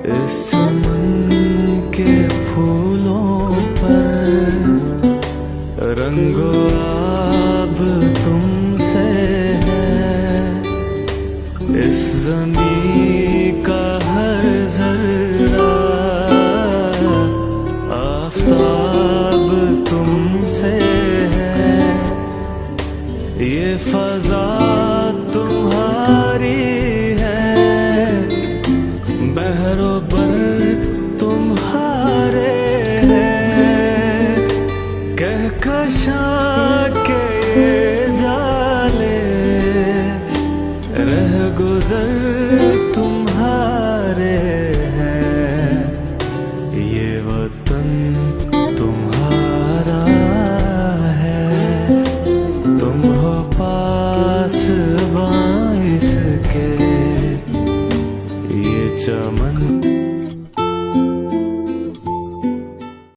इस चमन के फूलों पर रंगो आब तुमसे है। इस ज़मीं का हर जर्रा आफ़ताब तुमसे है। ये फ़ज़ा तुम्हारी है, बहरो बर तुम्हारे हैं। कहकशां के ये जाले रह गुज़र तुम्हारे हैं। ये वतन तुम्हारा है, तुम हो पास बाइस के। ये चमन